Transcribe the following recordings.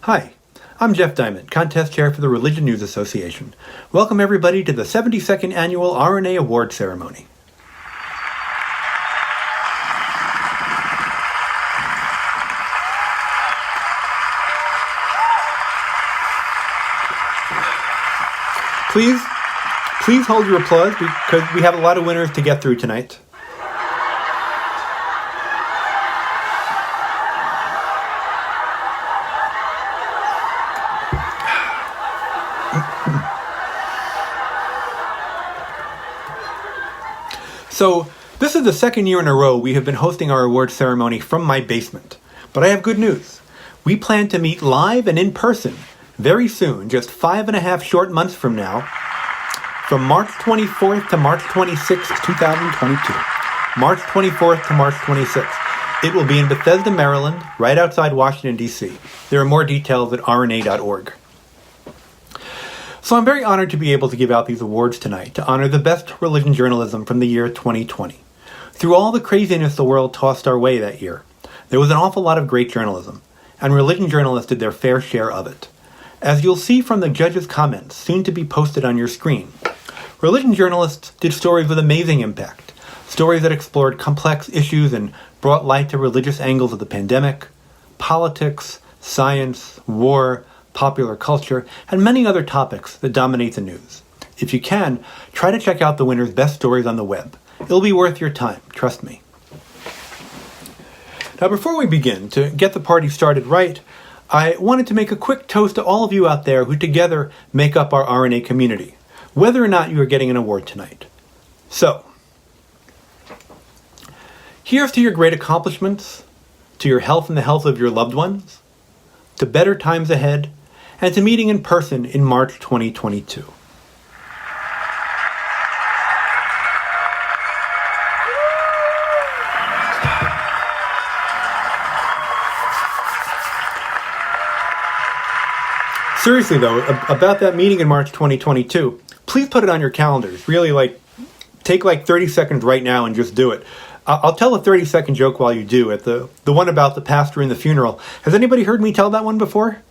Hi, I'm Jeff Diamond, Contest Chair for the Religion News Association. Welcome everybody to the 72nd Annual RNA Award Ceremony. Please hold your applause because we have a lot of winners to get through tonight. So, this is the second year in a row we have been hosting our award ceremony from my basement. But I have good news. We plan to meet live and in person very soon, just 5.5 short months from now, from March 24th to March 26th, 2022. March 24th to March 26th. It will be in Bethesda, Maryland, right outside Washington, D.C. There are more details at rna.org. So I'm very honored to be able to give out these awards tonight to honor the best religion journalism from the year 2020. Through all the craziness the world tossed our way that year, there was an awful lot of great journalism, and religion journalists did their fair share of it. As you'll see from the judges' comments, soon to be posted on your screen, religion journalists did stories with amazing impact, stories that explored complex issues and brought light to religious angles of the pandemic, politics, science, war, popular culture, and many other topics that dominate the news. If you can, try to check out the winner's best stories on the web. It'll be worth your time, trust me. Now before we begin, to get the party started right, I wanted to make a quick toast to all of you out there who together make up our RNA community, whether or not you are getting an award tonight. So, here's to your great accomplishments, to your health and the health of your loved ones, to better times ahead, and to meeting in person in March 2022. Seriously though, about that meeting in March 2022, please put it on your calendars. Really, take 30 seconds right now and just do it. I'll tell a 30-second joke while you do it. The one about the pastor in the funeral. Has anybody heard me tell that one before?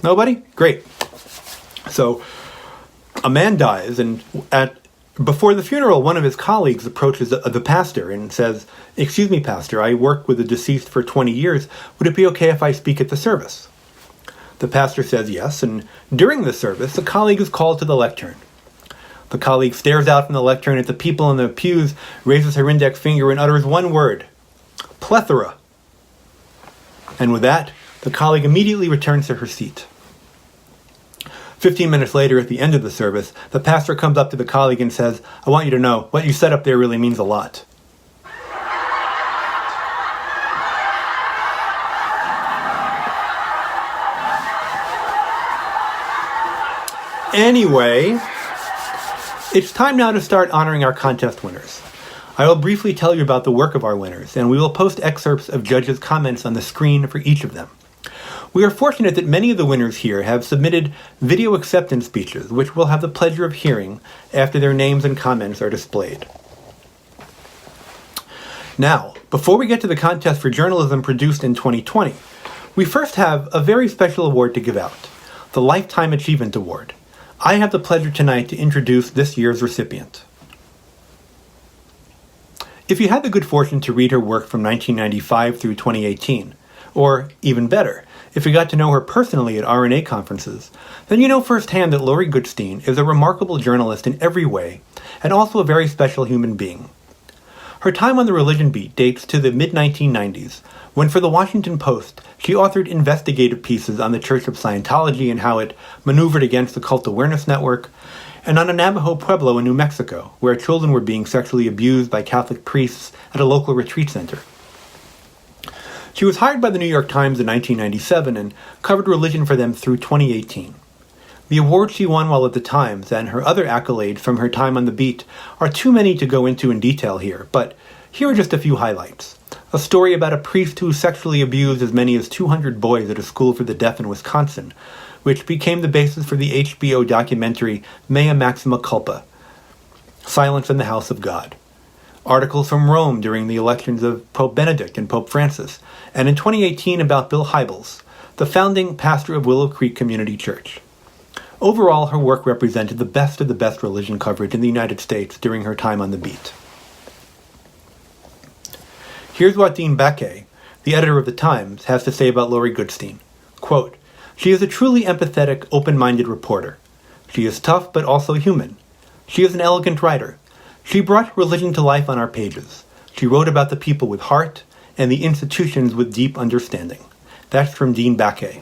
Nobody? Great. So, a man dies, and before the funeral, one of his colleagues approaches the pastor and says, "Excuse me, pastor, I worked with the deceased for 20 years. Would it be okay if I speak at the service?" The pastor says yes, and during the service, the colleague is called to the lectern. The colleague stares out from the lectern at the people in the pews, raises her index finger, and utters one word: plethora. And with that, the colleague immediately returns to her seat. 15 minutes later, at the end of the service, the pastor comes up to the colleague and says, "I want you to know, what you said up there really means a lot." Anyway, it's time now to start honoring our contest winners. I will briefly tell you about the work of our winners, and we will post excerpts of judges' comments on the screen for each of them. We are fortunate that many of the winners here have submitted video acceptance speeches, which we'll have the pleasure of hearing after their names and comments are displayed. Now, before we get to the contest for journalism produced in 2020, we first have a very special award to give out, the Lifetime Achievement Award. I have the pleasure tonight to introduce this year's recipient. If you had the good fortune to read her work from 1995 through 2018, or even better, if you got to know her personally at RNA conferences, then you know firsthand that Lori Goodstein is a remarkable journalist in every way, and also a very special human being. Her time on the religion beat dates to the mid-1990s, when for the Washington Post, she authored investigative pieces on the Church of Scientology and how it maneuvered against the Cult Awareness Network, and on a Navajo pueblo in New Mexico, where children were being sexually abused by Catholic priests at a local retreat center. She was hired by the New York Times in 1997 and covered religion for them through 2018. The awards she won while at the Times and her other accolades from her time on the beat are too many to go into in detail here, but here are just a few highlights. A story about a priest who sexually abused as many as 200 boys at a school for the deaf in Wisconsin, which became the basis for the HBO documentary Mea Maxima Culpa, Silence in the House of God. Articles from Rome during the elections of Pope Benedict and Pope Francis, and in 2018 about Bill Hybels, the founding pastor of Willow Creek Community Church. Overall, her work represented the best of the best religion coverage in the United States during her time on the beat. Here's what Dean Baquet, the editor of The Times, has to say about Lori Goodstein. Quote, "She is a truly empathetic, open-minded reporter. She is tough but also human. She is an elegant writer. She brought religion to life on our pages. She wrote about the people with heart and the institutions with deep understanding." That's from Dean Baquet.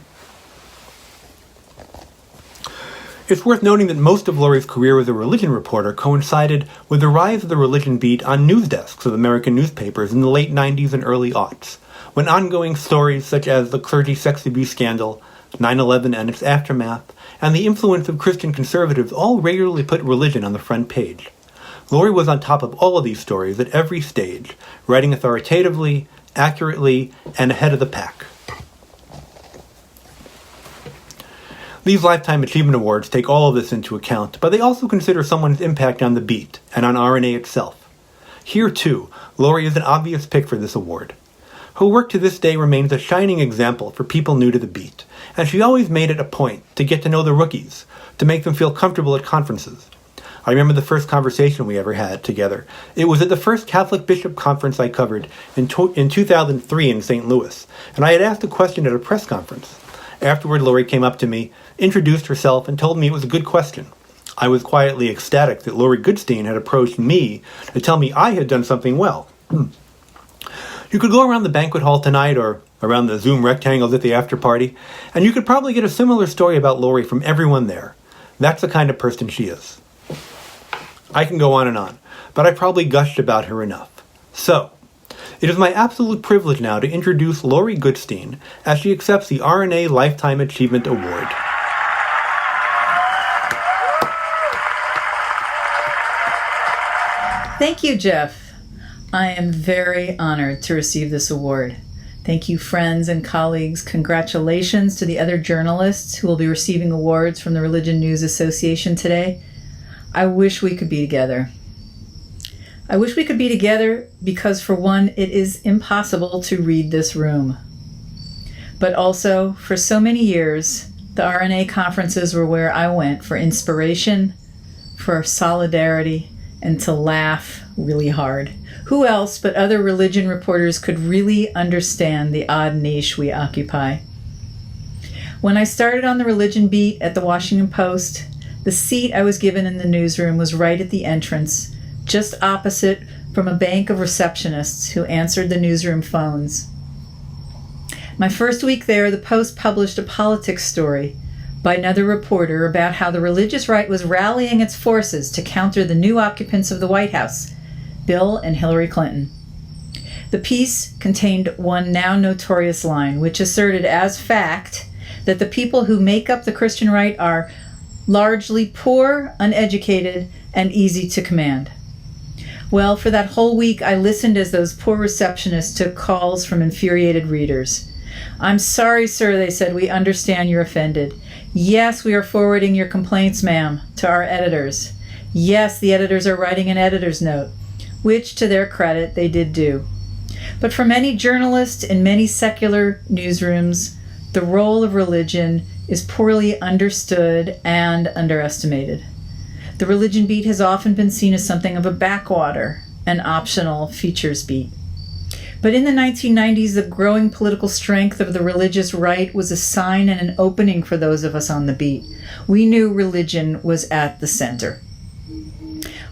It's worth noting that most of Lori's career as a religion reporter coincided with the rise of the religion beat on news desks of American newspapers in the late 90s and early aughts, when ongoing stories such as the clergy sex abuse scandal, 9/11 and its aftermath, and the influence of Christian conservatives all regularly put religion on the front page. Lori was on top of all of these stories at every stage, writing authoritatively, accurately, and ahead of the pack. These Lifetime Achievement Awards take all of this into account, but they also consider someone's impact on the beat and on RNA itself. Here, too, Lori is an obvious pick for this award. Her work to this day remains a shining example for people new to the beat, and she always made it a point to get to know the rookies, to make them feel comfortable at conferences. I remember the first conversation we ever had together. It was at the first Catholic Bishop Conference I covered in 2003 in St. Louis, and I had asked a question at a press conference. Afterward, Lori came up to me, introduced herself, and told me it was a good question. I was quietly ecstatic that Lori Goodstein had approached me to tell me I had done something well. You could go around the banquet hall tonight or around the Zoom rectangles at the after party, and you could probably get a similar story about Lori from everyone there. That's the kind of person she is. I can go on, but I probably gushed about her enough. So, it is my absolute privilege now to introduce Lori Goodstein as she accepts the RNA Lifetime Achievement Award. Thank you, Jeff. I am very honored to receive this award. Thank you, friends and colleagues. Congratulations to the other journalists who will be receiving awards from the Religion News Association today. I wish we could be together. I wish we could be together because, for one, it is impossible to read this room. But also, for so many years, the RNA conferences were where I went for inspiration, for solidarity, and to laugh really hard. Who else but other religion reporters could really understand the odd niche we occupy? When I started on the religion beat at the Washington Post, the seat I was given in the newsroom was right at the entrance, just opposite from a bank of receptionists who answered the newsroom phones. My first week there, the Post published a politics story by another reporter about how the religious right was rallying its forces to counter the new occupants of the White House, Bill and Hillary Clinton. The piece contained one now notorious line, which asserted as fact that the people who make up the Christian right are largely poor, uneducated, and easy to command. Well, for that whole week, I listened as those poor receptionists took calls from infuriated readers. "I'm sorry, sir," they said. "We understand you're offended. Yes, we are forwarding your complaints, ma'am, to our editors. Yes, the editors are writing an editor's note," which, to their credit, they did do. But for many journalists in many secular newsrooms, the role of religion is poorly understood and underestimated. The religion beat has often been seen as something of a backwater, an optional features beat. But in the 1990s, the growing political strength of the religious right was a sign and an opening for those of us on the beat. We knew religion was at the center.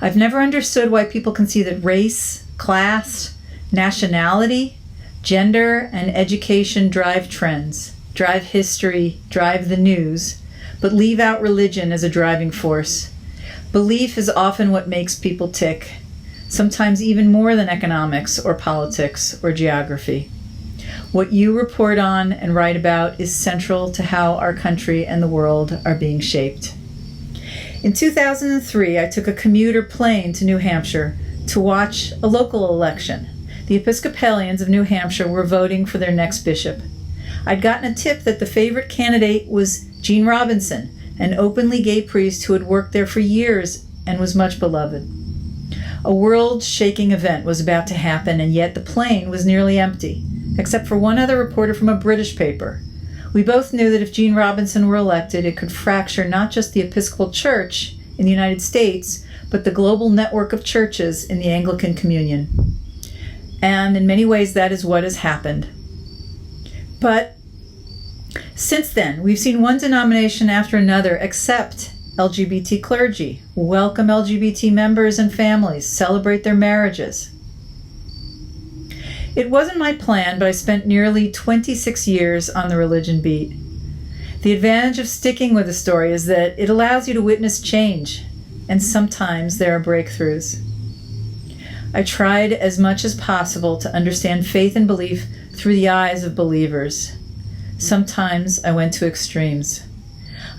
I've never understood why people can see that race, class, nationality, gender, and education drive trends, drive history, drive the news, but leave out religion as a driving force. Belief is often what makes people tick, sometimes even more than economics or politics or geography. What you report on and write about is central to how our country and the world are being shaped. In 2003, I took a commuter plane to New Hampshire to watch a local election. The Episcopalians of New Hampshire were voting for their next bishop. I'd gotten a tip that the favorite candidate was Gene Robinson, an openly gay priest who had worked there for years and was much beloved. A world-shaking event was about to happen, and yet the plane was nearly empty, except for one other reporter from a British paper. We both knew that if Gene Robinson were elected, it could fracture not just the Episcopal Church in the United States, but the global network of churches in the Anglican Communion. And in many ways, that is what has happened. But since then, we've seen one denomination after another accept LGBT clergy, welcome LGBT members and families, celebrate their marriages. It wasn't my plan, but I spent nearly 26 years on the religion beat. The advantage of sticking with a story is that it allows you to witness change, and sometimes there are breakthroughs. I tried as much as possible to understand faith and belief through the eyes of believers. Sometimes I went to extremes.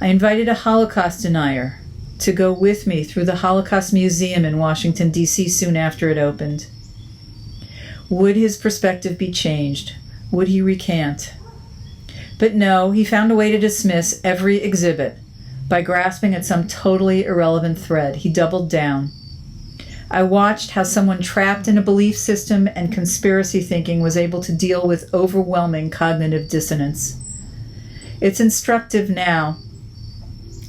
I invited a Holocaust denier to go with me through the Holocaust Museum in Washington, D.C. soon after it opened. Would his perspective be changed? Would he recant? But no, he found a way to dismiss every exhibit by grasping at some totally irrelevant thread. He doubled down. I watched how someone trapped in a belief system and conspiracy thinking was able to deal with overwhelming cognitive dissonance. It's instructive now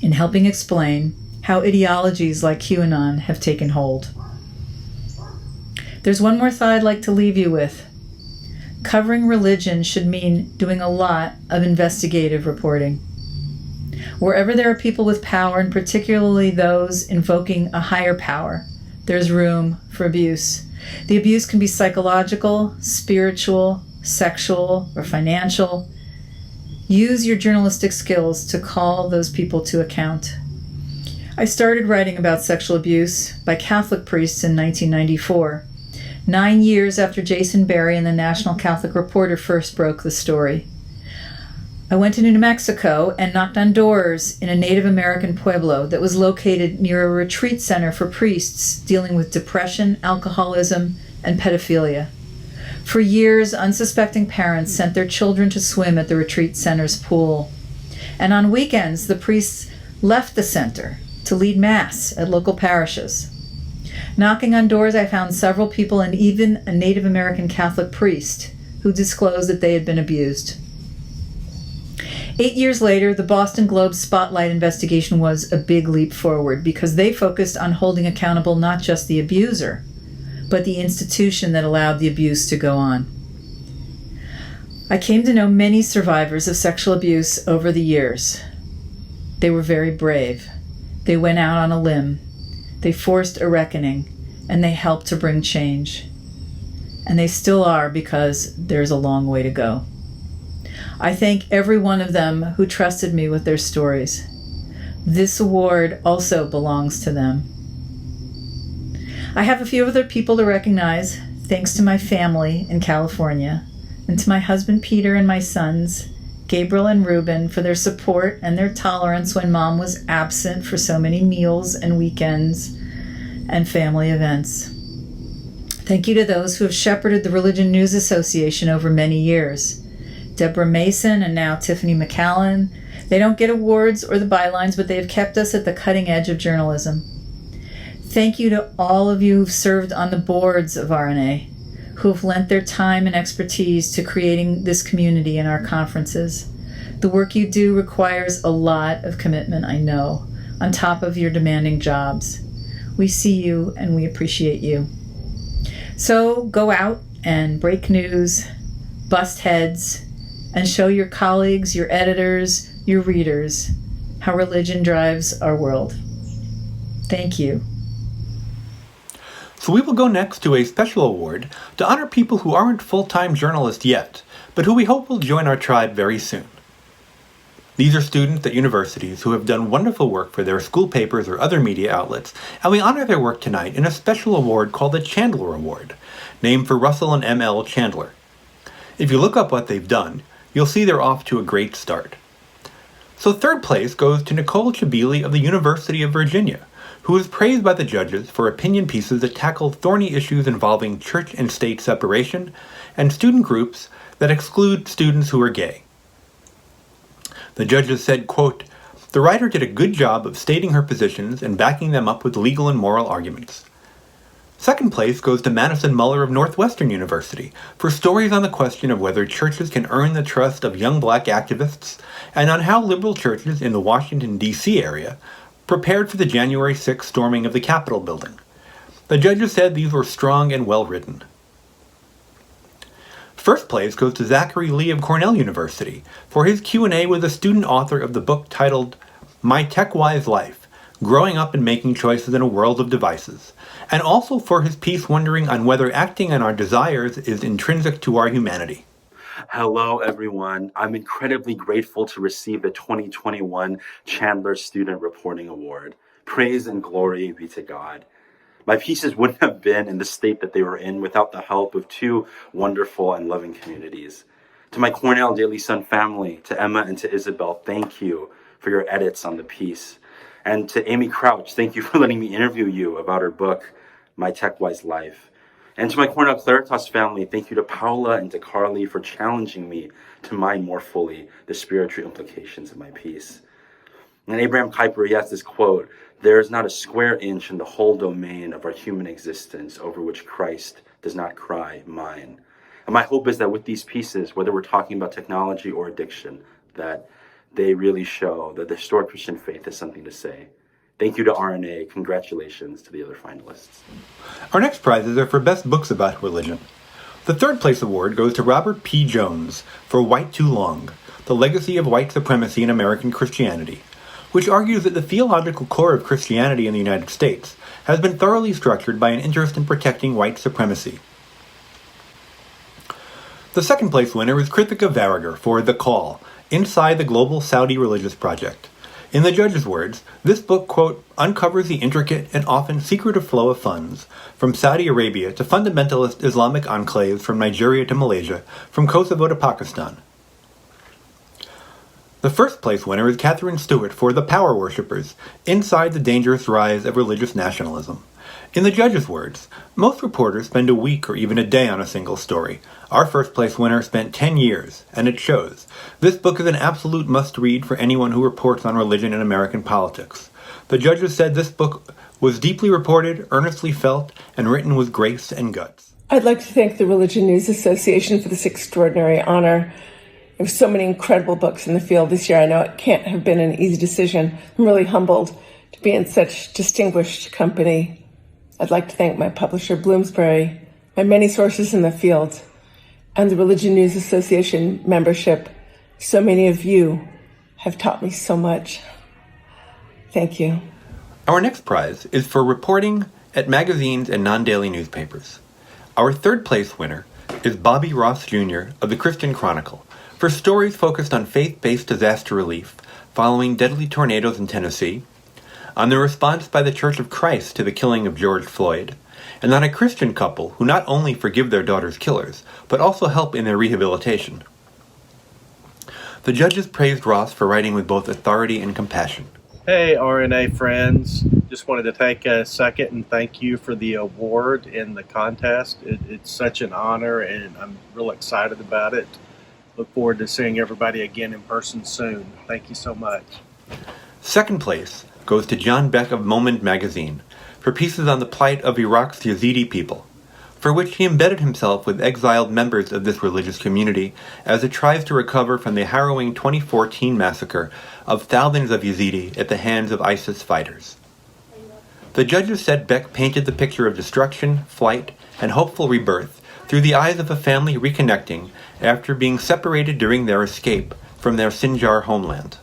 in helping explain how ideologies like QAnon have taken hold. There's one more thought I'd like to leave you with. Covering religion should mean doing a lot of investigative reporting. Wherever there are people with power, and particularly those invoking a higher power, there's room for abuse. The abuse can be psychological, spiritual, sexual, or financial. Use your journalistic skills to call those people to account. I started writing about sexual abuse by Catholic priests in 1994, 9 years after Jason Berry and the National Catholic Reporter first broke the story. I went to New Mexico and knocked on doors in a Native American pueblo that was located near a retreat center for priests dealing with depression, alcoholism, and pedophilia. For years, unsuspecting parents sent their children to swim at the retreat center's pool. And on weekends, the priests left the center to lead Mass at local parishes. Knocking on doors, I found several people and even a Native American Catholic priest who disclosed that they had been abused. 8 years later, the Boston Globe Spotlight investigation was a big leap forward because they focused on holding accountable not just the abuser, but the institution that allowed the abuse to go on. I came to know many survivors of sexual abuse over the years. They were very brave. They went out on a limb. They forced a reckoning, and they helped to bring change. And they still are, because there's a long way to go. I thank every one of them who trusted me with their stories. This award also belongs to them. I have a few other people to recognize, thanks to my family in California, and to my husband Peter and my sons, Gabriel and Reuben, for their support and their tolerance when Mom was absent for so many meals and weekends and family events. Thank you to those who have shepherded the Religion News Association over many years. Deborah Mason and now Tiffany McCallan. They don't get awards or the bylines, but they have kept us at the cutting edge of journalism. Thank you to all of you who've served on the boards of RNA, who've lent their time and expertise to creating this community and our conferences. The work you do requires a lot of commitment, I know, on top of your demanding jobs. We see you and we appreciate you. So go out and break news, bust heads, and show your colleagues, your editors, your readers how religion drives our world. Thank you. So we will go next to a special award to honor people who aren't full-time journalists yet, but who we hope will join our tribe very soon. These are students at universities who have done wonderful work for their school papers or other media outlets, and we honor their work tonight in a special award called the Chandler Award, named for Russell and M.L. Chandler. If you look up what they've done, you'll see they're off to a great start. So third place goes to Nicole Chabili of the University of Virginia, who was praised by the judges for opinion pieces that tackled thorny issues involving church and state separation and student groups that exclude students who are gay. The judges said, quote, "The writer did a good job of stating her positions and backing them up with legal and moral arguments. Second place goes to Madison Muller of Northwestern University for stories on the question of whether churches can earn the trust of young black activists and on how liberal churches in the Washington, D.C. area prepared for the January 6th storming of the Capitol building. The judges said these were strong and well written. First place goes to Zachary Lee of Cornell University for his Q&A with a student author of the book titled My Tech-Wise Life, Growing Up and Making Choices in a World of Devices, and also for his piece wondering on whether acting on our desires is intrinsic to our humanity. Hello, everyone. I'm incredibly grateful to receive the 2021 Chandler Student Reporting Award. Praise and glory be to God. My pieces wouldn't have been in the state that they were in without the help of two wonderful and loving communities. To my Cornell Daily Sun family, to Emma and to Isabel, thank you for your edits on the piece. And to Amy Crouch, thank you for letting me interview you about her book, My Tech-Wise Life. And to my Cornell Claritas family, thank you to Paula and to Carly for challenging me to mine more fully the spiritual implications of my piece. And Abraham Kuyper, he has this quote, "There is not a square inch in the whole domain of our human existence over which Christ does not cry, mine." And my hope is that with these pieces, whether we're talking about technology or addiction, that they really show that the historic Christian faith has something to say. Thank you to RNA. Congratulations to the other finalists. Our next prizes are for best books about religion. The third place award goes to Robert P. Jones for White Too Long, The Legacy of White Supremacy in American Christianity, which argues that the theological core of Christianity in the United States has been thoroughly structured by an interest in protecting white supremacy. The second place winner is Krithika Varriger for The Call, Inside the Global Saudi Religious Project. In the judge's words, this book, quote, uncovers the intricate and often secretive flow of funds from Saudi Arabia to fundamentalist Islamic enclaves from Nigeria to Malaysia, from Kosovo to Pakistan. The first place winner is Catherine Stewart for The Power Worshippers, Inside the Dangerous Rise of Religious Nationalism. In the judge's words, most reporters spend a week or even a day on a single story. Our first place winner spent 10 years, and it shows. This book is an absolute must-read for anyone who reports on religion and American politics. The judges said this book was deeply reported, earnestly felt, and written with grace and guts. I'd like to thank the Religion News Association for this extraordinary honor. There were so many incredible books in the field this year. I know it can't have been an easy decision. I'm really humbled to be in such distinguished company. I'd like to thank my publisher, Bloomsbury, my many sources in the field, and the Religion News Association membership. So many of you have taught me so much. Thank you. Our next prize is for reporting at magazines and non-daily newspapers. Our third place winner is Bobby Ross Jr. of the Christian Chronicle for stories focused on faith-based disaster relief following deadly tornadoes in Tennessee, on the response by the Church of Christ to the killing of George Floyd, and on a Christian couple who not only forgive their daughter's killers, but also help in their rehabilitation. The judges praised Ross for writing with both authority and compassion. Hey, RNA friends. Just wanted to take a second and thank you for the award in the contest. It's such an honor, and I'm real excited about it. Look forward to seeing everybody again in person soon. Thank you so much. Second place goes to John Beck of Moment magazine for pieces on the plight of Iraq's Yazidi people, for which he embedded himself with exiled members of this religious community as it tries to recover from the harrowing 2014 massacre of thousands of Yazidi at the hands of ISIS fighters. The judges said Beck painted the picture of destruction, flight, and hopeful rebirth through the eyes of a family reconnecting after being separated during their escape from their Sinjar homeland.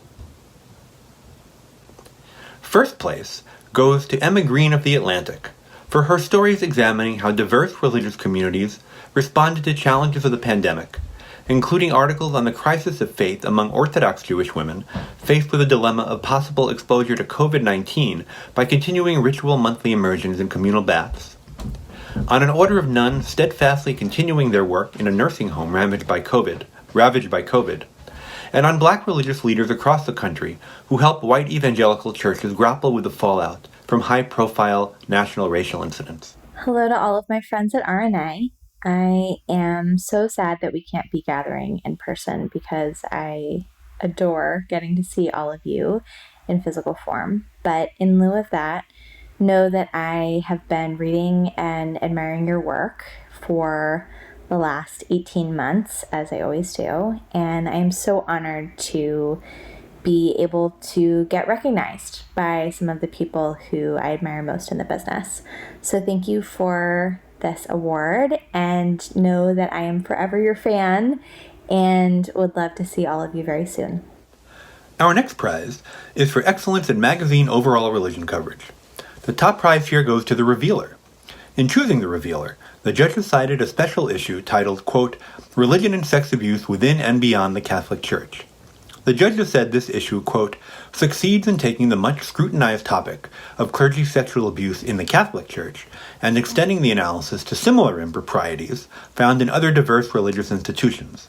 First place goes to Emma Green of The Atlantic for her stories examining how diverse religious communities responded to challenges of the pandemic, including articles on the crisis of faith among Orthodox Jewish women faced with a dilemma of possible exposure to COVID-19 by continuing ritual monthly immersions in communal baths, on an order of nuns steadfastly continuing their work in a nursing home ravaged by COVID, and on black religious leaders across the country who help white evangelical churches grapple with the fallout from high-profile national racial incidents. Hello to all of my friends at RNA. I am so sad that we can't be gathering in person because I adore getting to see all of you in physical form. But in lieu of that, Know that I have been reading and admiring your work for the last 18 months, as I always do, and I am so honored to be able to get recognized by some of the people who I admire most in the business. So thank you for this award, and know that I am forever your fan and would love to see all of you very soon. Our next prize is for excellence in magazine overall religion coverage. The top prize here goes to The Revealer. In choosing The Revealer, the judge decided a special issue titled, quote, Religion and Sex Abuse Within and Beyond the Catholic Church. The judges said this issue, quote, succeeds in taking the much scrutinized topic of clergy sexual abuse in the Catholic Church and extending the analysis to similar improprieties found in other diverse religious institutions.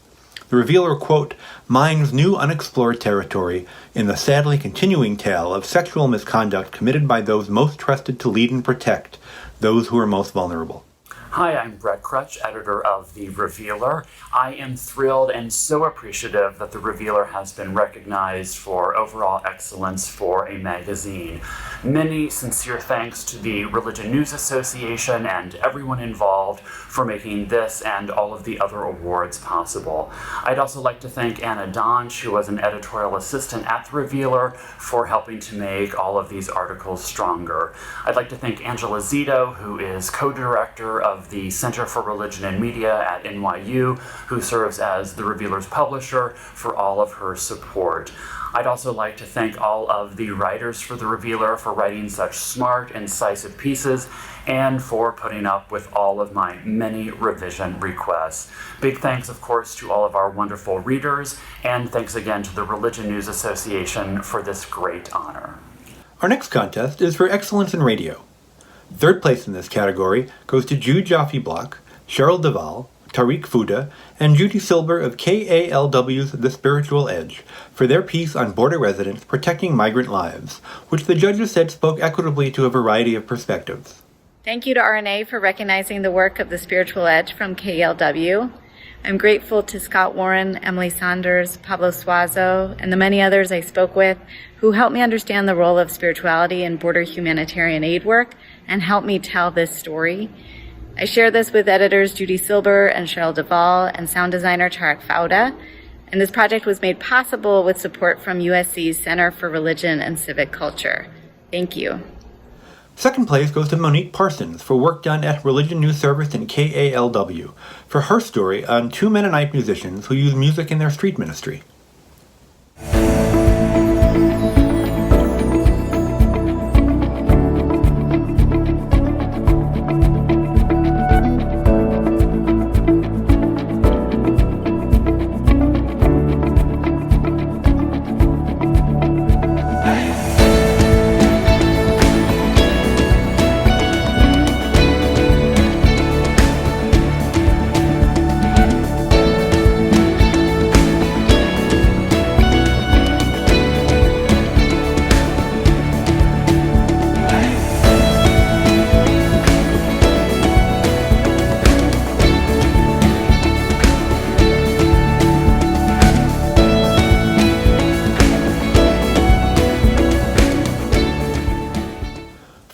The Revealer, quote, mines new unexplored territory in the sadly continuing tale of sexual misconduct committed by those most trusted to lead and protect those who are most vulnerable. Hi, I'm Brett Crutch, editor of The Revealer. I am thrilled and so appreciative that The Revealer has been recognized for overall excellence for a magazine. Many sincere thanks to the Religion News Association and everyone involved for making this and all of the other awards possible. I'd also like to thank Anna Donch, who was an editorial assistant at The Revealer, for helping to make all of these articles stronger. I'd like to thank Angela Zito, who is co-director of the Center for Religion and Media at NYU, who serves as The Revealer's publisher, for all of her support. I'd also like to thank all of the writers for The Revealer for writing such smart, incisive pieces, and for putting up with all of my many revision requests. Big thanks, of course, to all of our wonderful readers, and thanks again to the Religion News Association for this great honor. Our next contest is for excellence in radio. Third place in this category goes to Jude Jaffe Block, Cheryl Duvall, Tariq Fuda, and Judy Silber of KALW's The Spiritual Edge for their piece on border residents protecting migrant lives, which the judges said spoke equitably to a variety of perspectives. Thank you to RNA for recognizing the work of The Spiritual Edge from KALW. I'm grateful to Scott Warren, Emily Saunders, Pablo Suazo, and the many others I spoke with who helped me understand the role of spirituality in border humanitarian aid work and helped me tell this story. I share this with editors Judy Silber and Cheryl Duvall and sound designer Tarek Fauda, and this project was made possible with support from USC's Center for Religion and Civic Culture. Thank you. Second place goes to Monique Parsons for work done at Religion News Service and KALW for her story on two Mennonite musicians who use music in their street ministry.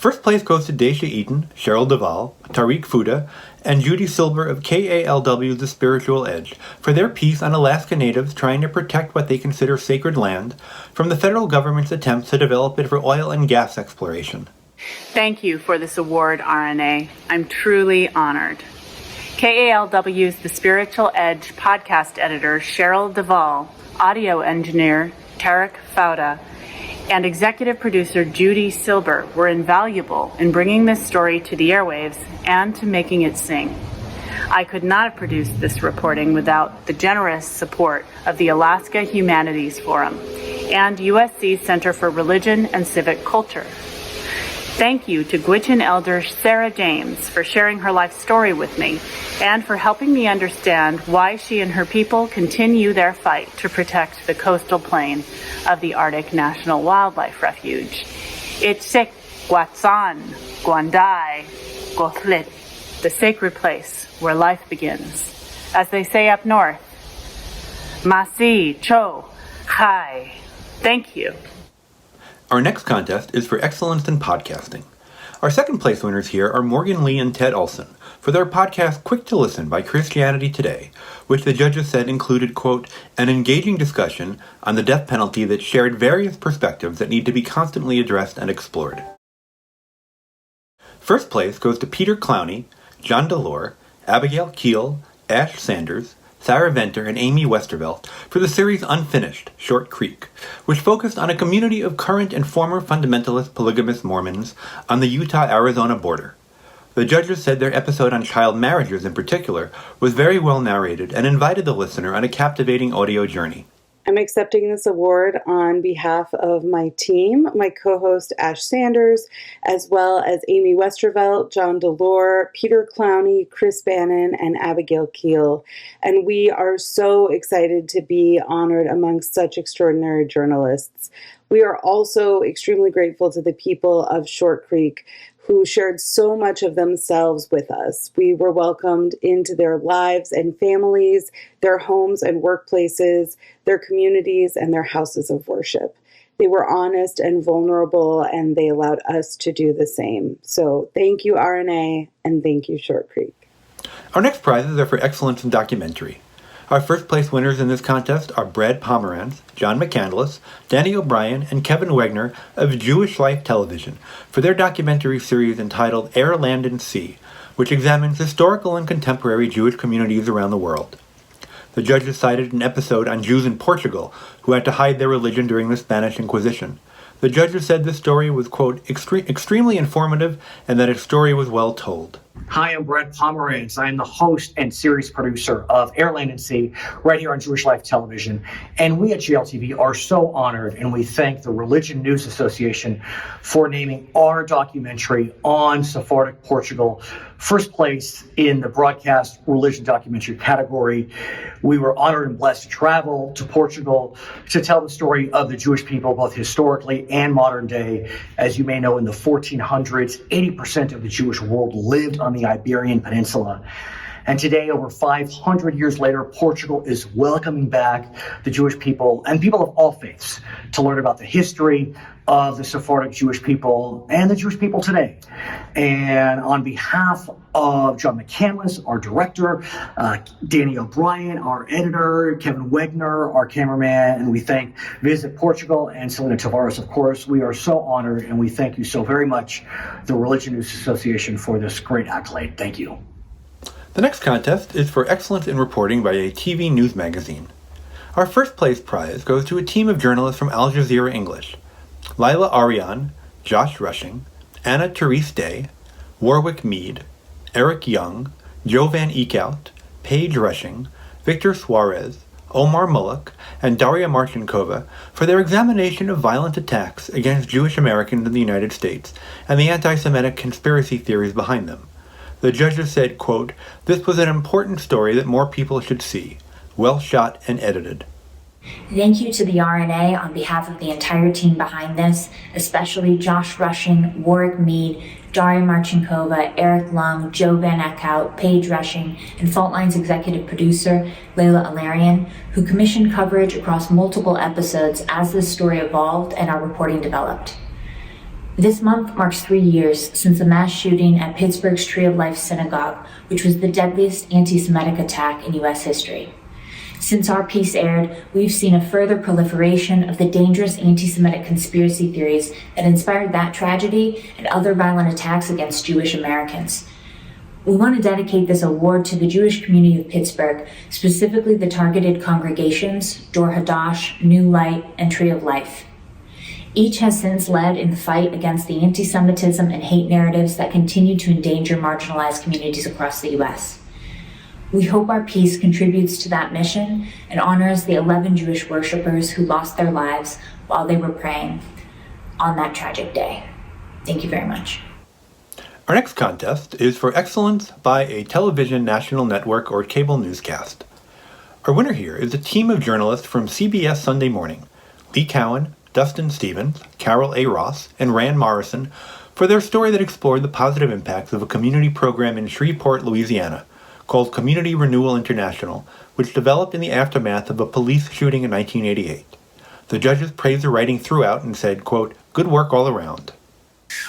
First place goes to Daisha Eaton, Cheryl Duvall, Tariq Fuda, and Judy Silber of KALW's The Spiritual Edge for their piece on Alaska Natives trying to protect what they consider sacred land from the federal government's attempts to develop it for oil and gas exploration. Thank you for this award, RNA. I'm truly honored. KALW's The Spiritual Edge podcast editor, Cheryl Duvall, audio engineer, Tarek Fauda, and executive producer Judy Silber were invaluable in bringing this story to the airwaves and to making it sing. I could not have produced this reporting without the generous support of the Alaska Humanities Forum and USC Center for Religion and Civic Culture. Thank you to Gwich'in elder Sarah James for sharing her life story with me and for helping me understand why she and her people continue their fight to protect the coastal plain of the Arctic National Wildlife Refuge. Itsik, Gwatsan, Gwandai, Gothlit, the sacred place where life begins. As they say up north, Masi, Cho, Kai. Thank you. Our next contest is for excellence in podcasting. Our second place winners here are Morgan Lee and Ted Olson for their podcast Quick to Listen by Christianity Today, which the judges said included, quote, an engaging discussion on the death penalty that shared various perspectives that need to be constantly addressed and explored. First place goes to Peter Clowney, John Delore, Abigail Keel, Ash Sanders, Sarah Venter, and Amy Westervelt for the series Unfinished, Short Creek, which focused on a community of current and former fundamentalist polygamous Mormons on the Utah-Arizona border. The judges said their episode on child marriages in particular was very well narrated and invited the listener on a captivating audio journey. I'm accepting this award on behalf of my team, my co-host Ash Sanders, as well as Amy Westervelt, John Delore, Peter Clowney, Chris Bannon, and Abigail Keel. And we are so excited to be honored amongst such extraordinary journalists. We are also extremely grateful to the people of Short Creek who shared so much of themselves with us. We were welcomed into their lives and families, their homes and workplaces, their communities, and their houses of worship. They were honest and vulnerable, and they allowed us to do the same. So thank you, RNA, and thank you, Short Creek. Our next prizes are for excellence in documentary. Our first place winners in this contest are Brad Pomerantz, John McCandless, Danny O'Brien, and Kevin Wegner of Jewish Life Television for their documentary series entitled Air, Land, and Sea, which examines historical and contemporary Jewish communities around the world. The judges cited an episode on Jews in Portugal who had to hide their religion during the Spanish Inquisition. The judges said this story was, quote, extremely informative and that its story was well told. Hi, I'm Brett Pomerantz. I'm the host and series producer of Air, Land, and Sea right here on Jewish Life Television. And we at GLTV are so honored, and we thank the Religion News Association for naming our documentary on Sephardic Portugal first place in the broadcast religion documentary category. We were honored and blessed to travel to Portugal to tell the story of the Jewish people, both historically and modern day. As you may know, in the 1400s, 80% of the Jewish world lived on the Iberian Peninsula. And today, over 500 years later, Portugal is welcoming back the Jewish people and people of all faiths to learn about the history of the Sephardic Jewish people and the Jewish people today. And on behalf of John McCandless, our director, Danny O'Brien, our editor, Kevin Wegner, our cameraman, and we thank Visit Portugal and Selena Tavares, of course. We are so honored, and we thank you so very much, the Religion News Association, for this great accolade. Thank you. The next contest is for excellence in reporting by a TV news magazine. Our first place prize goes to a team of journalists from Al Jazeera English: Lila Arian, Josh Rushing, Anna Therese Day, Warwick Mead, Eric Young, Joe Van Eekhout, Paige Rushing, Victor Suarez, Omar Mullock, and Daria Marchenkova for their examination of violent attacks against Jewish Americans in the United States and the anti-Semitic conspiracy theories behind them. The judges said, quote, this was an important story that more people should see. Well shot and edited. Thank you to the RNA on behalf of the entire team behind this, especially Josh Rushing, Warwick Mead, Daria Marchenkova, Eric Lung, Joe Van Eckhout, Paige Rushing, and Faultline's executive producer, Layla Alarian, who commissioned coverage across multiple episodes as this story evolved and our reporting developed. This month marks 3 years since the mass shooting at Pittsburgh's Tree of Life Synagogue, which was the deadliest anti-Semitic attack in U.S. history. Since our piece aired, we've seen a further proliferation of the dangerous anti-Semitic conspiracy theories that inspired that tragedy and other violent attacks against Jewish Americans. We want to dedicate this award to the Jewish community of Pittsburgh, specifically the targeted congregations, Dor Hadash, New Light, and Tree of Life. Each has since led in the fight against the anti-Semitism and hate narratives that continue to endanger marginalized communities across the U.S. We hope our piece contributes to that mission and honors the 11 Jewish worshipers who lost their lives while they were praying on that tragic day. Thank you very much. Our next contest is for excellence by a television national network or cable newscast. Our winner here is a team of journalists from CBS Sunday Morning: Lee Cowan, Dustin Stevens, Carol A. Ross, and Rand Morrison for their story that explored the positive impacts of a community program in Shreveport, Louisiana, called Community Renewal International, which developed in the aftermath of a police shooting in 1988. The judges praised the writing throughout and said, quote, good work all around.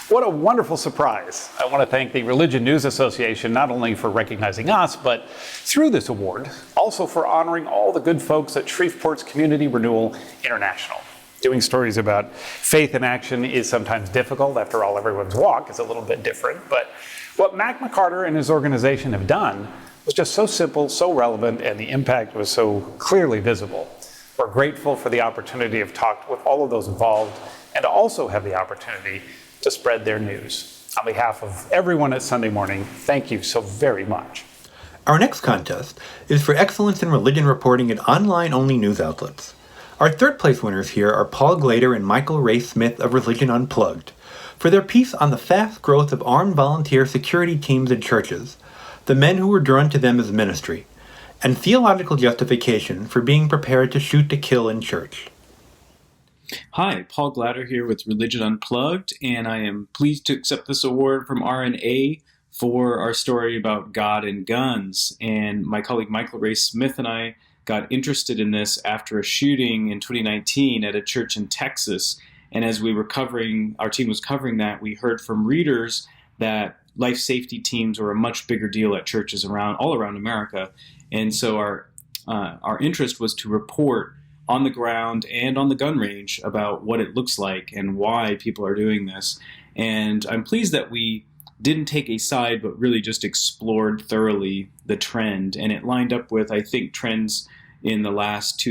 What a wonderful surprise. I want to thank the Religion News Association not only for recognizing us, but through this award, also for honoring all the good folks at Shreveport's Community Renewal International. Doing stories about faith in action is sometimes difficult. After all, everyone's walk is a little bit different. But what Mac McCarter and his organization have done was just so simple, so relevant, and the impact was so clearly visible. We're grateful for the opportunity to talk with all of those involved and to also have the opportunity to spread their news. On behalf of everyone at Sunday Morning, thank you so very much. Our next contest is for excellence in religion reporting at online-only news outlets. Our third place winners here are Paul Glader and Michael Ray Smith of Religion Unplugged for their piece on the fast growth of armed volunteer security teams in churches, the men who were drawn to them as ministry, and theological justification for being prepared to shoot to kill in church. Hi, Paul Glader here with Religion Unplugged, and I am pleased to accept this award from RNA for our story about God and guns. And my colleague Michael Ray Smith and I got interested in this after a shooting in 2019 at a church in Texas. And as we were our team was covering that, we heard from readers that life safety teams were a much bigger deal at churches all around America. And so our interest was to report on the ground and on the gun range about what it looks like and why people are doing this. And I'm pleased that we didn't take a side, but really just explored thoroughly the trend. And it lined up with, I think, trends in the last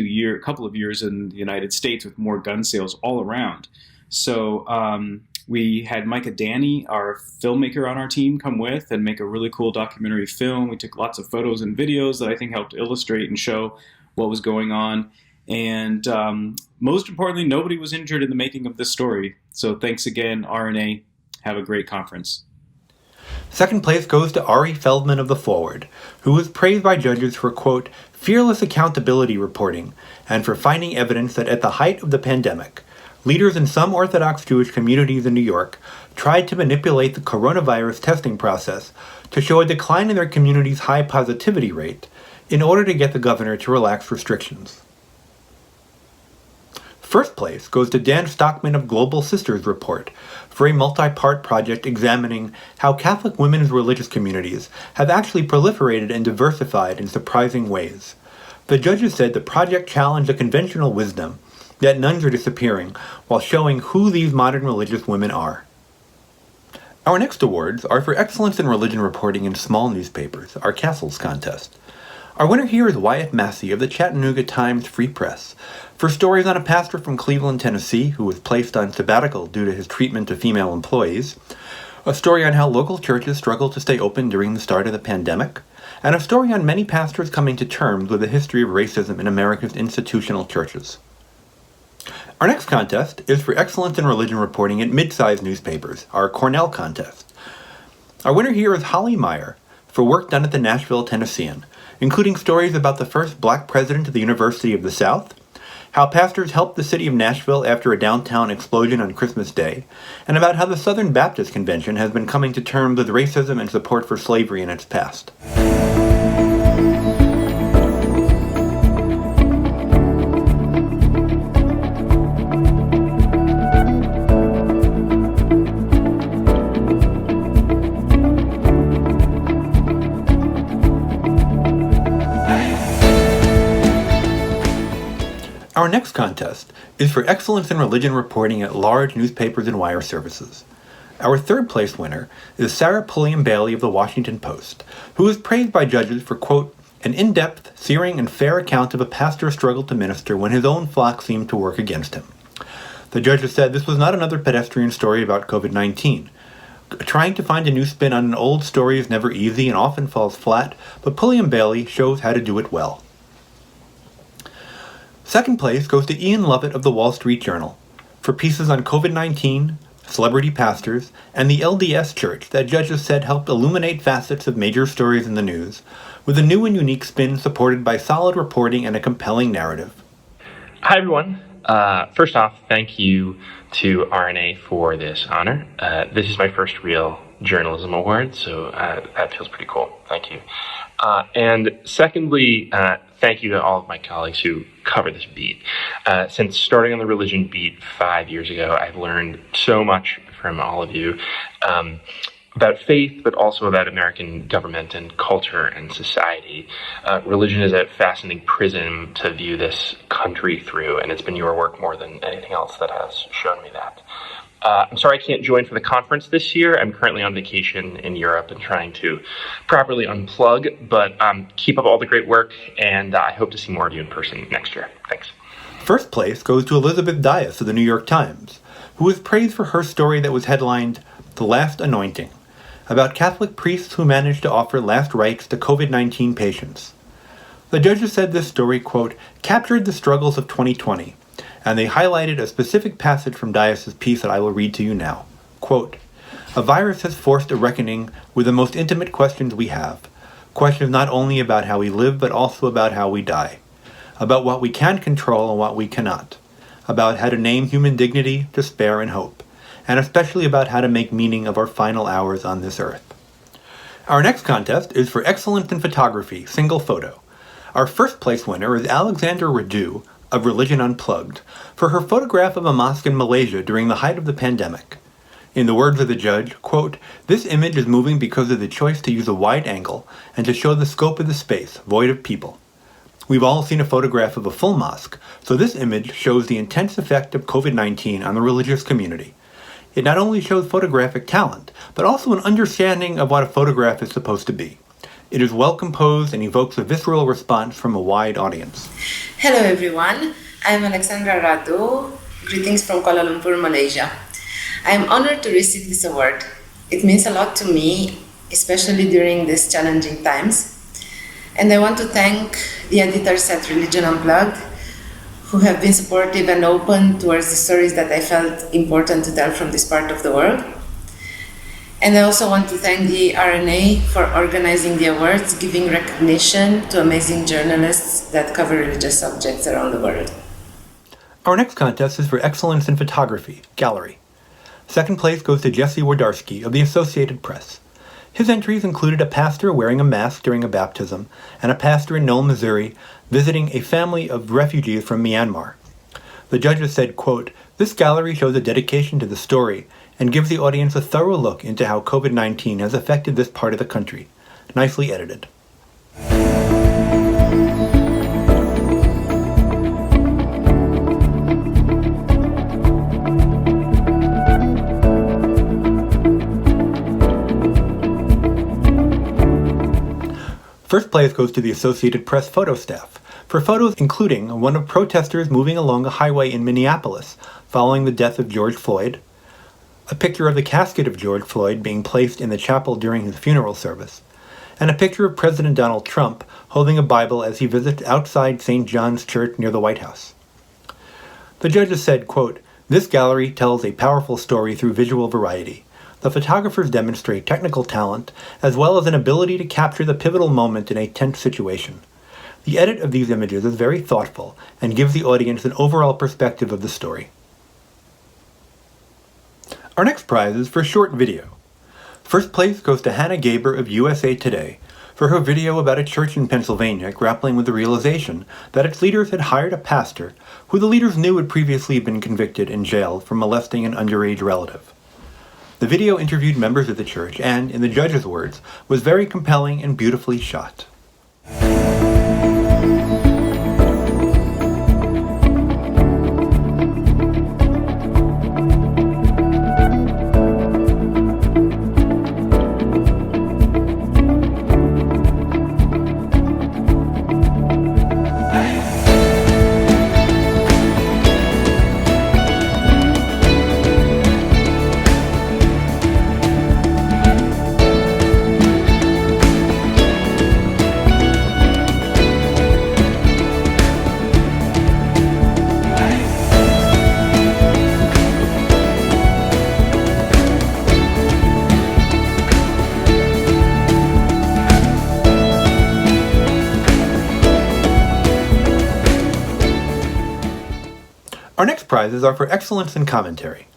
couple of years in the United States with more gun sales all around. So we had Micah Danny, our filmmaker on our team, come with and make a really cool documentary film. We took lots of photos and videos that I think helped illustrate and show what was going on. And most importantly, nobody was injured in the making of this story. So thanks again, RNA. Have a great conference. Second place goes to Ari Feldman of The Forward, who was praised by judges for, quote, fearless accountability reporting, and for finding evidence that at the height of the pandemic, leaders in some Orthodox Jewish communities in New York tried to manipulate the coronavirus testing process to show a decline in their community's high positivity rate in order to get the governor to relax restrictions. First place goes to Dan Stockman of Global Sisters Report for a multi-part project examining how Catholic women's religious communities have actually proliferated and diversified in surprising ways. The judges said the project challenged the conventional wisdom that nuns are disappearing while showing who these modern religious women are. Our next awards are for excellence in religion reporting in small newspapers, our Castles contest. Our winner here is Wyatt Massey of the Chattanooga Times Free Press for stories on a pastor from Cleveland, Tennessee, who was placed on sabbatical due to his treatment of female employees, a story on how local churches struggle to stay open during the start of the pandemic, and a story on many pastors coming to terms with the history of racism in America's institutional churches. Our next contest is for excellence in religion reporting at mid-sized newspapers, our Cornell contest. Our winner here is Holly Meyer for work done at the Nashville Tennessean, including stories about the first black president of the University of the South, how pastors helped the city of Nashville after a downtown explosion on Christmas Day, and about how the Southern Baptist Convention has been coming to terms with racism and support for slavery in its past. Our next contest is for excellence in religion reporting at large newspapers and wire services. Our third place winner is Sarah Pulliam Bailey of the Washington Post, who is praised by judges for, quote, an in-depth, searing, and fair account of a pastor's struggle to minister when his own flock seemed to work against him. The judges said this was not another pedestrian story about COVID-19. Trying to find a new spin on an old story is never easy and often falls flat, but Pulliam Bailey shows how to do it well. Second place goes to Ian Lovett of the Wall Street Journal for pieces on COVID-19, celebrity pastors, and the LDS Church that judges said helped illuminate facets of major stories in the news, with a new and unique spin supported by solid reporting and a compelling narrative. Hi, everyone. First off, thank you to RNA for this honor. This is my first real journalism award, so that feels pretty cool. Thank you. And secondly, thank you to all of my colleagues who cover this beat. Since starting on the religion beat 5 years ago, I've learned so much from all of you about faith, but also about American government and culture and society. Religion is a fascinating prism to view this country through, and it's been your work more than anything else that has shown me that. I'm sorry I can't join for the conference this year. I'm currently on vacation in Europe and trying to properly unplug, but keep up all the great work, and I hope to see more of you in person next year. Thanks. First place goes to Elizabeth Dias of the New York Times, who was praised for her story that was headlined, "The Last Anointing," about Catholic priests who managed to offer last rites to COVID-19 patients. The judges said this story, quote, captured the struggles of 2020, and they highlighted a specific passage from Dias' piece that I will read to you now. Quote, "A virus has forced a reckoning with the most intimate questions we have, questions not only about how we live, but also about how we die, about what we can control and what we cannot, about how to name human dignity, despair, and hope, and especially about how to make meaning of our final hours on this earth." Our next contest is for Excellence in Photography, Single Photo. Our first place winner is Alexandra Radu of Religion Unplugged for her photograph of a mosque in Malaysia during the height of the pandemic. In the words of the judge, quote, "This image is moving because of the choice to use a wide angle and to show the scope of the space, void of people. We've all seen a photograph of a full mosque, so this image shows the intense effect of COVID-19 on the religious community. It not only shows photographic talent, but also an understanding of what a photograph is supposed to be. It is well composed and evokes a visceral response from a wide audience." Hello everyone, I'm Alexandra Radu. Greetings from Kuala Lumpur, Malaysia. I am honored to receive this award. It means a lot to me, especially during these challenging times. And I want to thank the editors at Religion Unplugged, who have been supportive and open towards the stories that I felt important to tell from this part of the world. And I also want to thank the RNA for organizing the awards, giving recognition to amazing journalists that cover religious subjects around the world. Our next contest is for Excellence in Photography, Gallery. Second place goes to Jesse Wardarski of the Associated Press. His entries included a pastor wearing a mask during a baptism and a pastor in Knoll, Missouri, visiting a family of refugees from Myanmar. The judges said, quote, "This gallery shows a dedication to the story and gives the audience a thorough look into how COVID-19 has affected this part of the country. Nicely edited." First place goes to the Associated Press photo staff for photos including one of protesters moving along a highway in Minneapolis following the death of George Floyd, a picture of the casket of George Floyd being placed in the chapel during his funeral service, and a picture of President Donald Trump holding a Bible as he visits outside St. John's Church near the White House. The judges said, quote, "This gallery tells a powerful story through visual variety. The photographers demonstrate technical talent as well as an ability to capture the pivotal moment in a tense situation. The edit of these images is very thoughtful and gives the audience an overall perspective of the story." Our next prize is for short video. First place goes to Hannah Gaber of USA Today for her video about a church in Pennsylvania grappling with the realization that its leaders had hired a pastor who the leaders knew had previously been convicted and jailed for molesting an underage relative. The video interviewed members of the church and, in the judge's words, was very compelling and beautifully shot. Our next prizes are for excellence in commentary.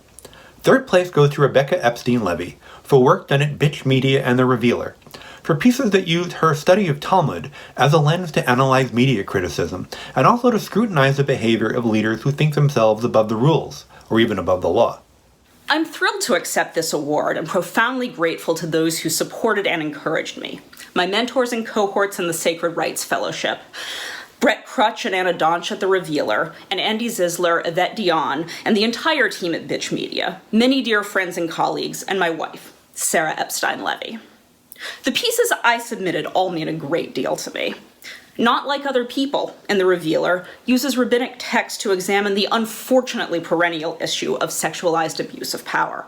Third place goes to Rebecca Epstein-Levy for work done at Bitch Media and The Revealer, for pieces that use her study of Talmud as a lens to analyze media criticism and also to scrutinize the behavior of leaders who think themselves above the rules, or even above the law. I'm thrilled to accept this award and profoundly grateful to those who supported and encouraged me. My mentors and cohorts in the Sacred Rights Fellowship, Brett Crutch and Anna Donch at The Revealer, and Andy Zisler, Yvette Dion, and the entire team at Bitch Media, many dear friends and colleagues, and my wife, Sarah Epstein-Levy. The pieces I submitted all mean a great deal to me. Not like other people, and The Revealer uses rabbinic text to examine the unfortunately perennial issue of sexualized abuse of power.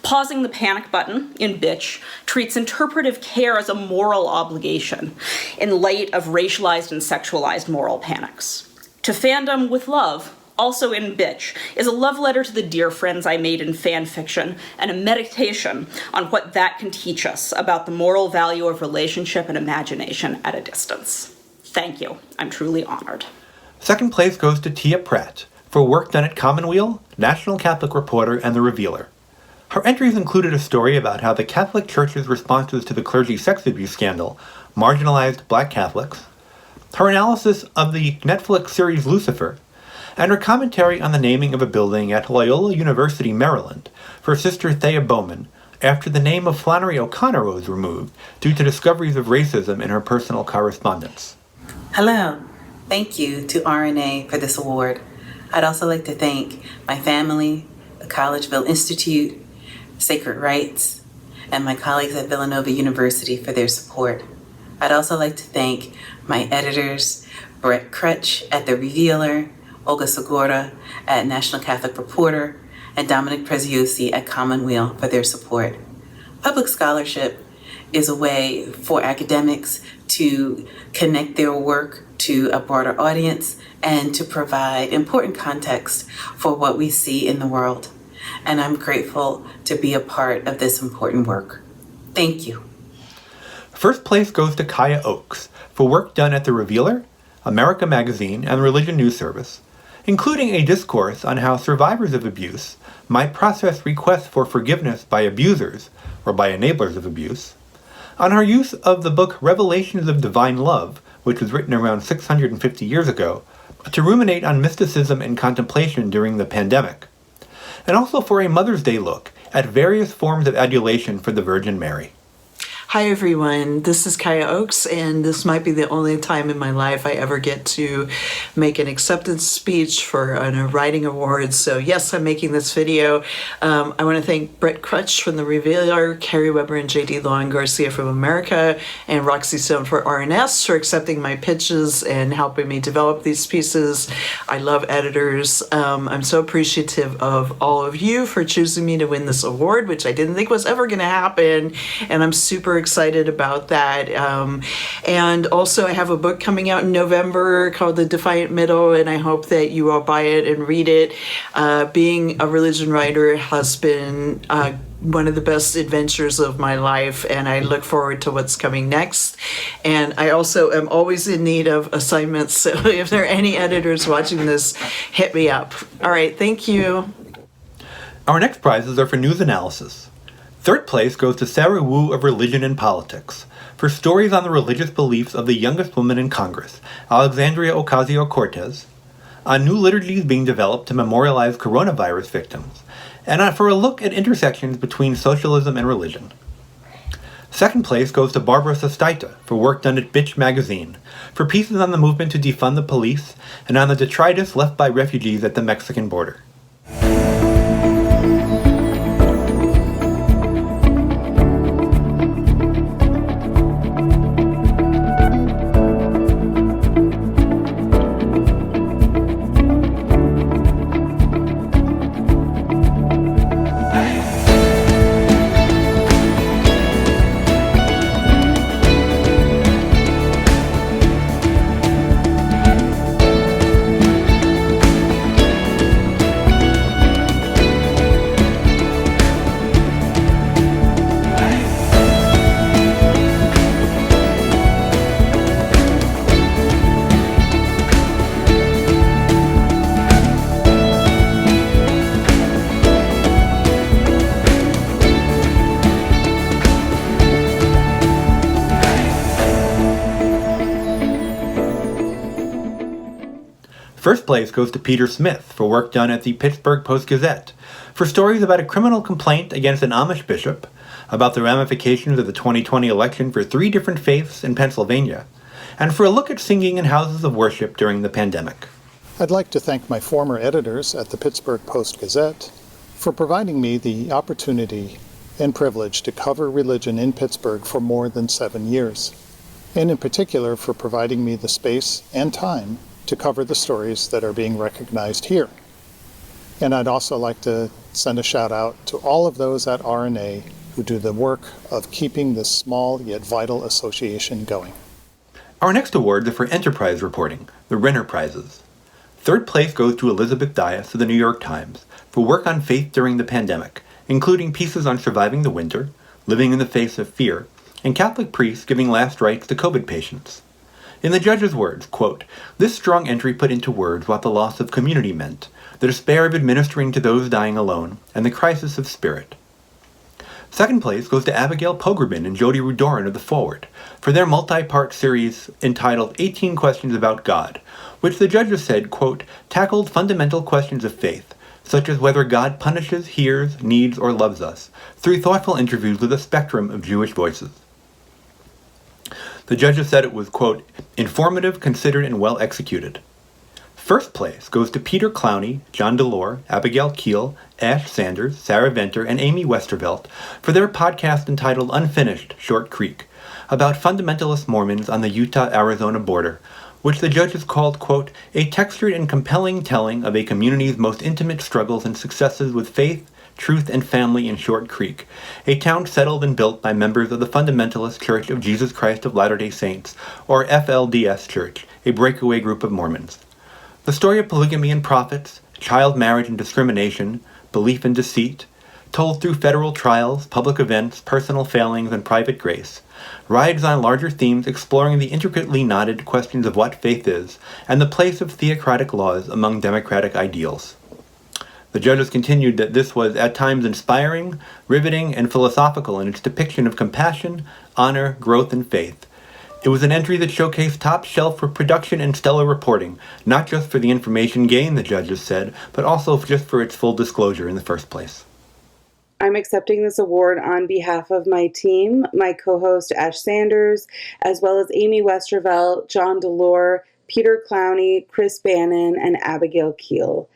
Pausing the Panic button in Bitch treats interpretive care as a moral obligation in light of racialized and sexualized moral panics. To Fandom with Love, also in Bitch, is a love letter to the dear friends I made in fan fiction and a meditation on what that can teach us about the moral value of relationship and imagination at a distance. Thank you. I'm truly honored. Second place goes to Tia Pratt for work done at Commonweal, National Catholic Reporter, and The Revealer. Her entries included a story about how the Catholic Church's responses to the clergy sex abuse scandal marginalized black Catholics, her analysis of the Netflix series Lucifer, and her commentary on the naming of a building at Loyola University, Maryland, for Sister Thea Bowman, after the name of Flannery O'Connor was removed due to discoveries of racism in her personal correspondence. Hello. Thank you to RNA for this award. I'd also like to thank my family, the Collegeville Institute, Sacred Rights, and my colleagues at Villanova University for their support. I'd also like to thank my editors, Brett Crutch at The Revealer, Olga Segura at National Catholic Reporter, and Dominic Preziosi at Commonweal for their support. Public scholarship is a way for academics to connect their work to a broader audience and to provide important context for what we see in the world. And I'm grateful to be a part of this important work. Thank you. First place goes to Kaya Oakes for work done at The Revealer, America Magazine, and the Religion News Service, including a discourse on how survivors of abuse might process requests for forgiveness by abusers or by enablers of abuse, on her use of the book Revelations of Divine Love, which was written around 650 years ago, to ruminate on mysticism and contemplation during the pandemic, and also for a Mother's Day look at various forms of adulation for the Virgin Mary. Hi everyone, this is Kaya Oakes, and this might be the only time in my life I ever get to make an acceptance speech for a writing award. So yes, I'm making this video. I want to thank Brett Crutch from The Revealer, Carrie Weber and J.D. Law and Garcia from America, and Roxy Stone for RNS for accepting my pitches and helping me develop these pieces. I love editors. I'm so appreciative of all of you for choosing me to win this award, which I didn't think was ever going to happen, and I'm super excited about that. And also I have a book coming out in November called The Defiant Middle, and I hope that you all buy it and read it. Being a religion writer has been one of the best adventures of my life, and I look forward to what's coming next. And I also am always in need of assignments, so if there are any editors watching this, hit me up. All right, thank you. Our next prizes are for news analysis. Third place goes to Sarah Wu of Religion and Politics for stories on the religious beliefs of the youngest woman in Congress, Alexandria Ocasio-Cortez, on new liturgies being developed to memorialize coronavirus victims, and for a look at intersections between socialism and religion. Second place goes to Barbara Sostaita for work done at Bitch Magazine, for pieces on the movement to defund the police and on the detritus left by refugees at the Mexican border. First place goes to Peter Smith for work done at the Pittsburgh Post-Gazette, for stories about a criminal complaint against an Amish bishop, about the ramifications of the 2020 election for 3 different faiths in Pennsylvania, and for a look at singing in houses of worship during the pandemic. I'd like to thank my former editors at the Pittsburgh Post-Gazette for providing me the opportunity and privilege to cover religion in Pittsburgh for more than 7 years, and in particular for providing me the space and time to cover the stories that are being recognized here. And I'd also like to send a shout out to all of those at RNA who do the work of keeping this small yet vital association going. Our next awards are for enterprise reporting, the Renner Prizes. Third place goes to Elizabeth Dias of the New York Times for work on faith during the pandemic, including pieces on surviving the winter, living in the face of fear, and Catholic priests giving last rites to COVID patients. In the judge's words, quote, "This strong entry put into words what the loss of community meant, the despair of administering to those dying alone, and the crisis of spirit." Second place goes to Abigail Pogrebin and Jody Rudoran of The Forward for their multi-part series entitled 18 Questions About God, which the judges said, quote, tackled fundamental questions of faith, such as whether God punishes, hears, needs, or loves us, through thoughtful interviews with a spectrum of Jewish voices. The judges said it was, quote, informative, considered, and well executed. First place goes to Peter Clowney, John DeLore, Abigail Keel, Ash Sanders, Sarah Venter, and Amy Westervelt for their podcast entitled Unfinished, Short Creek, about fundamentalist Mormons on the Utah-Arizona border, which the judges called, quote, a textured and compelling telling of a community's most intimate struggles and successes with faith, truth, and family in Short Creek, a town settled and built by members of the Fundamentalist Church of Jesus Christ of Latter-day Saints, or FLDS Church, a breakaway group of Mormons. The story of polygamy and profits, child marriage and discrimination, belief and deceit, told through federal trials, public events, personal failings, and private grace, rides on larger themes exploring the intricately knotted questions of what faith is and the place of theocratic laws among democratic ideals. The judges continued that this was at times inspiring, riveting, and philosophical in its depiction of compassion, honor, growth, and faith. It was an entry that showcased top shelf for production and stellar reporting, not just for the information gained, the judges said, but also just for its full disclosure in the first place. I'm accepting this award on behalf of my team, my co-host Ash Sanders, as well as Amy Westervelt, John DeLore, Peter Clowney, Chris Bannon, and Abigail Keel.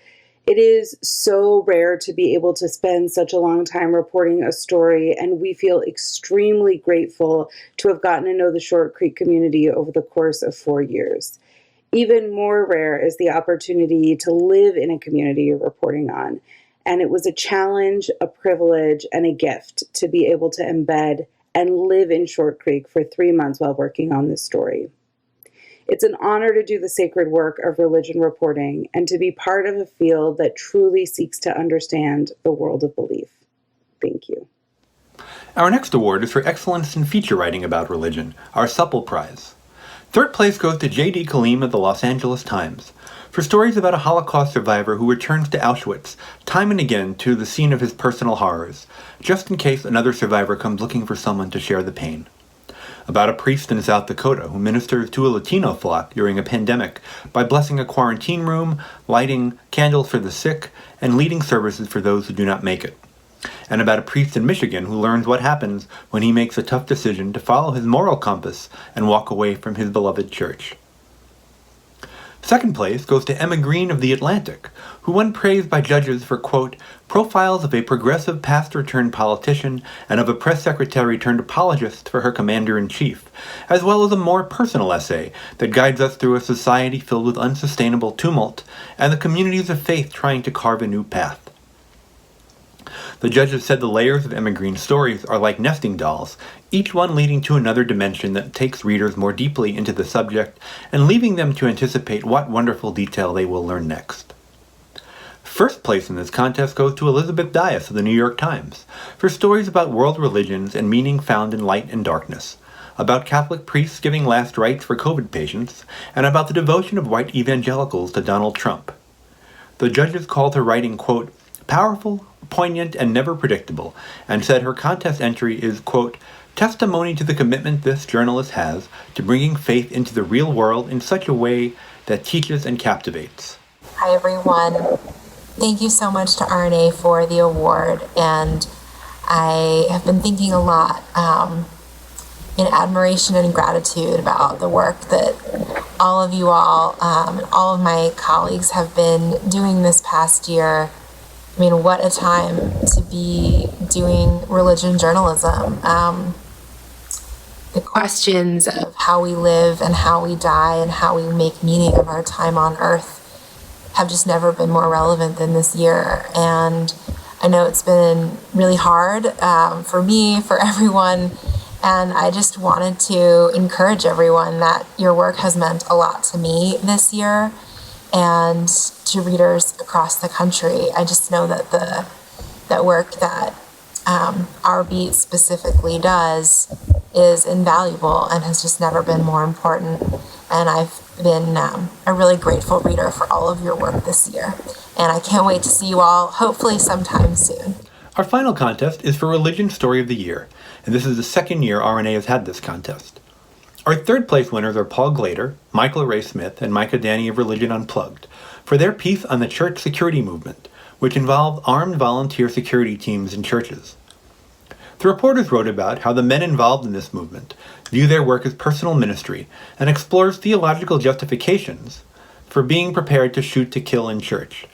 It is so rare to be able to spend such a long time reporting a story, and we feel extremely grateful to have gotten to know the Short Creek community over the course of 4 years. Even more rare is the opportunity to live in a community you're reporting on, and it was a challenge, a privilege, and a gift to be able to embed and live in Short Creek for 3 months while working on this story. It's an honor to do the sacred work of religion reporting and to be part of a field that truly seeks to understand the world of belief. Thank you. Our next award is for excellence in feature writing about religion, our Supple Prize. Third place goes to J.D. Kaleem of the Los Angeles Times for stories about a Holocaust survivor who returns to Auschwitz time and again to the scene of his personal horrors, just in case another survivor comes looking for someone to share the pain. About a priest in South Dakota who ministers to a Latino flock during a pandemic by blessing a quarantine room, lighting candles for the sick, and leading services for those who do not make it. And about a priest in Michigan who learns what happens when he makes a tough decision to follow his moral compass and walk away from his beloved church. Second place goes to Emma Green of The Atlantic, who won praise by judges for, quote, profiles of a progressive pastor-turned-politician and of a press secretary-turned-apologist for her commander-in-chief, as well as a more personal essay that guides us through a society filled with unsustainable tumult and the communities of faith trying to carve a new path. The judges said the layers of Emma Green's stories are like nesting dolls, each one leading to another dimension that takes readers more deeply into the subject and leaving them to anticipate what wonderful detail they will learn next. First place in this contest goes to Elizabeth Dias of the New York Times for stories about world religions and meaning found in light and darkness, about Catholic priests giving last rites for COVID patients, and about the devotion of white evangelicals to Donald Trump. The judges called her writing, quote, powerful, poignant, and never predictable, and said her contest entry is, quote, testimony to the commitment this journalist has to bringing faith into the real world in such a way that teaches and captivates. Hi everyone. Thank you so much to RNA for the award, and I have been thinking a lot in admiration and gratitude about the work that all of you all, all of my colleagues have been doing this past year. I mean, what a time to be doing religion journalism. The questions of how we live and how we die and how we make meaning of our time on earth have just never been more relevant than this year. And I know it's been really hard for me, for everyone, and I just wanted to encourage everyone that your work has meant a lot to me this year and to readers across the country. I just know that that work that Our Beat specifically does is invaluable and has just never been more important. And I've been a really grateful reader for all of your work this year. And I can't wait to see you all, hopefully sometime soon. Our final contest is for Religion Story of the Year, and this is the second year RNA has had this contest. Our third place winners are Paul Glader, Michael Ray Smith, and Micah Danny of Religion Unplugged for their piece on the church security movement, which involved armed volunteer security teams in churches. The reporters wrote about how the men involved in this movement view their work as personal ministry and explores theological justifications for being prepared to shoot to kill in church.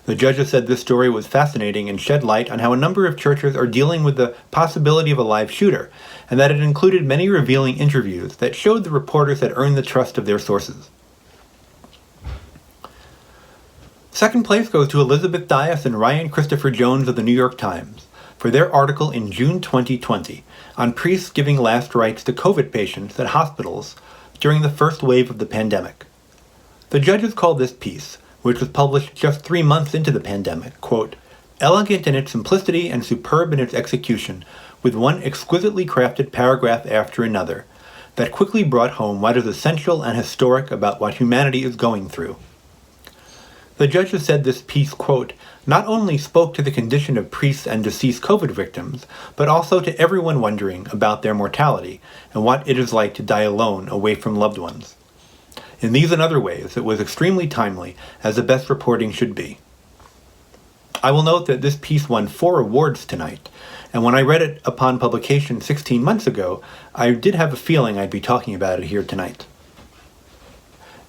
The judges said this story was fascinating and shed light on how a number of churches are dealing with the possibility of a live shooter, and that it included many revealing interviews that showed the reporters had earned the trust of their sources. Second place goes to Elizabeth Dias and Ryan Christopher Jones of the New York Times for their article in June 2020 on priests giving last rites to COVID patients at hospitals during the first wave of the pandemic. The judges called this piece, which was published just 3 months into the pandemic, quote, elegant in its simplicity and superb in its execution, with one exquisitely crafted paragraph after another, that quickly brought home what is essential and historic about what humanity is going through. The judges said this piece, quote, not only spoke to the condition of priests and deceased COVID victims, but also to everyone wondering about their mortality and what it is like to die alone away from loved ones. In these and other ways, it was extremely timely, as the best reporting should be. I will note that this piece won 4 awards tonight, and when I read it upon publication 16 months ago, I did have a feeling I'd be talking about it here tonight.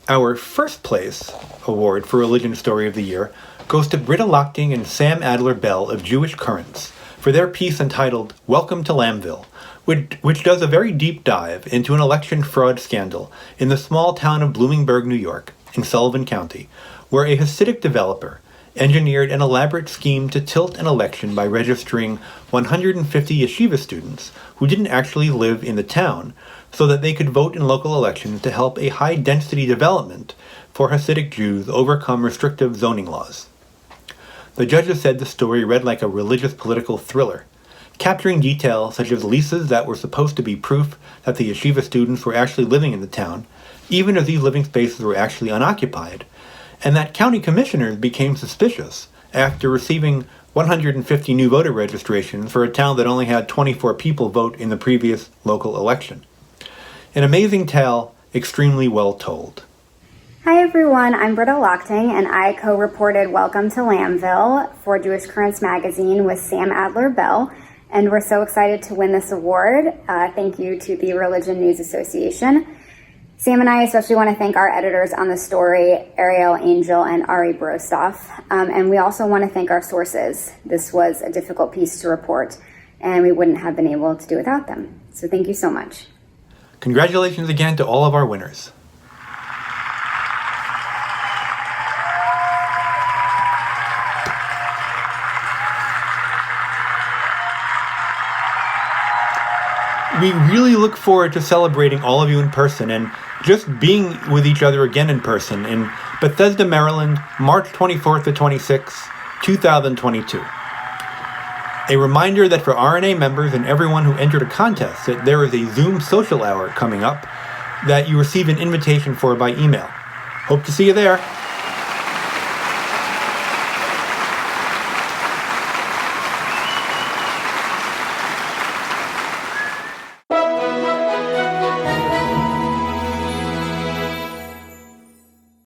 Our first place award for Religion Story of the Year goes to Britta Lochting and Sam Adler-Bell of Jewish Currents for their piece entitled Welcome to Lambville, which does a very deep dive into an election fraud scandal in the small town of Bloomingburg, New York, in Sullivan County, where a Hasidic developer engineered an elaborate scheme to tilt an election by registering 150 yeshiva students who didn't actually live in the town so that they could vote in local elections to help a high-density development for Hasidic Jews overcome restrictive zoning laws. The judges said the story read like a religious political thriller, capturing details such as leases that were supposed to be proof that the yeshiva students were actually living in the town, even as these living spaces were actually unoccupied, and that county commissioners became suspicious after receiving 150 new voter registrations for a town that only had 24 people vote in the previous local election. An amazing tale, extremely well told. Hi everyone, I'm Britta Lochting and I co-reported Welcome to Lambville for Jewish Currents magazine with Sam Adler-Bell. And we're so excited to win this award. Thank you to the Religion News Association. Sam and I especially want to thank our editors on the story, Ariel Angel and Ari Brostoff. And we also want to thank our sources. This was a difficult piece to report, and we wouldn't have been able to do without them. So thank you so much. Congratulations again to all of our winners. We really look forward to celebrating all of you in person and just being with each other again in person in Bethesda, Maryland, March 24th to 26th, 2022. A reminder that for RNA members and everyone who entered a contest that there is a Zoom social hour coming up that you receive an invitation for by email. Hope to see you there.